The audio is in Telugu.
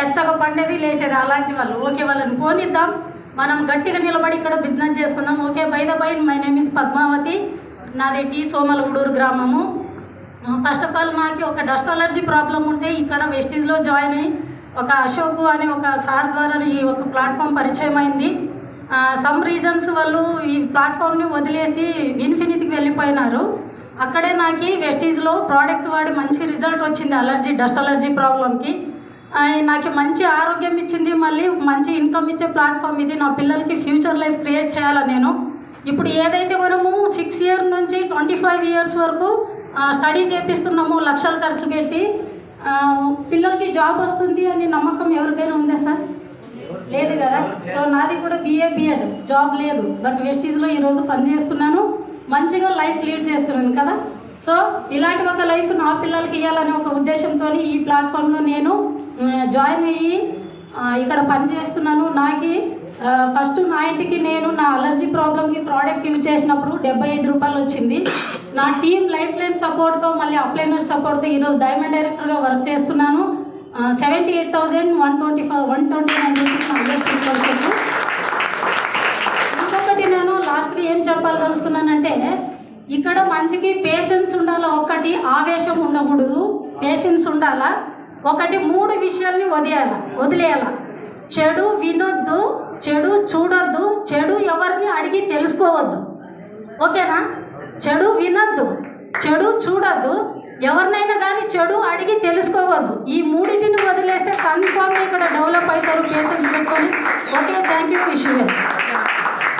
ఎచ్చగా పండేది లేచేది అలాంటి వాళ్ళు. ఓకే, వాళ్ళని పోనిద్దాం, మనం గట్టిగా నిలబడి ఇక్కడ బిజినెస్ చేసుకుందాం. Okay, by the by, my name is Padmavati, నాది టీ సోమలగూడూరు గ్రామము. ఫస్ట్ ఆఫ్ ఆల్ నాకు ఒక డస్ట్ అలర్జీ ప్రాబ్లం ఉంటే ఇక్కడ వెస్టీజ్లో జాయిన్ అయ్యి ఒక అశోక్ అనే ఒక సార్ ద్వారా ఈ ఒక ప్లాట్ఫామ్ పరిచయం అయింది. సమ్ రీజన్స్ వాళ్ళు ఈ ప్లాట్ఫామ్ని వదిలేసి ఇన్ఫినిటీకి వెళ్ళిపోయినారు. అక్కడే నాకు వెస్టీజ్లో ప్రోడక్ట్ వాడి మంచి రిజల్ట్ వచ్చింది. డస్ట్ అలర్జీ ప్రాబ్లంకి నాకు మంచి ఆరోగ్యం ఇచ్చింది. మళ్ళీ మంచి ఇన్కమ్ ఇచ్చే ప్లాట్ఫామ్ ఇది. నా పిల్లలకి ఫ్యూచర్ లైఫ్ క్రియేట్ చేయాలని నేను ఇప్పుడు ఏదైతే మనము 6 years నుంచి 25 years వరకు స్టడీ చేపిస్తున్నాము, లక్షలు ఖర్చు పెట్టి పిల్లలకి జాబ్ వస్తుంది అని నమ్మకం ఎవరికైనా ఉందా సార్? లేదు కదా. సో నాది కూడా BA B.Ed, జాబ్ లేదు, బట్ వెస్టీజ్లో ఈరోజు పనిచేస్తున్నాను, మంచిగా లైఫ్ లీడ్ చేస్తున్నాను కదా. సో ఇలాంటి ఒక లైఫ్ నా పిల్లలకి ఇవ్వాలనే ఒక ఉద్దేశంతో ఈ ప్లాట్ఫామ్లో నేను జాయిన్ అయ్యి ఇక్కడ పనిచేస్తున్నాను. నాకు ఫస్ట్ నా ఇంటికి నేను నా అలర్జీ ప్రాబ్లంకి ప్రోడక్ట్ యూజ్ చేసినప్పుడు 75 రూపాయలు వచ్చింది. నా టీమ్ లైఫ్ లైన్ సపోర్ట్తో మళ్ళీ అప్లైనర్ సపోర్ట్తో ఈరోజు డైమండ్ డైరెక్టర్గా వర్క్ చేస్తున్నాను. 78,129 రూపీస్ నా అడ్జస్ట్మెంట్ వచ్చాను. ఇంకొకటి నేను లాస్ట్గా ఏం చెప్పాలదలుచుకున్నానంటే, ఇక్కడ మంచికి పేషెన్స్ ఉండాలా, ఒకటి ఆవేశం ఉండకూడదు, పేషెన్స్ ఉండాలా, ఒకటి 3 విషయాల్ని వదిలేయాల. చెడు వినొద్దు, చెడు చూడొద్దు, చెడు ఎవరిని అడిగి తెలుసుకోవద్దు. ఓకేనా? చెడు వినొద్దు, చెడు చూడొద్దు, ఎవరినైనా కానీ చెడు అడిగి తెలుసుకోవద్దు. ఈ 3టిని వదిలేస్తే కన్ఫామ్గా ఇక్కడ డెవలప్ అవుతారు పేషెన్స్ పెట్టుకొని. Okay, thank you. Wish you well.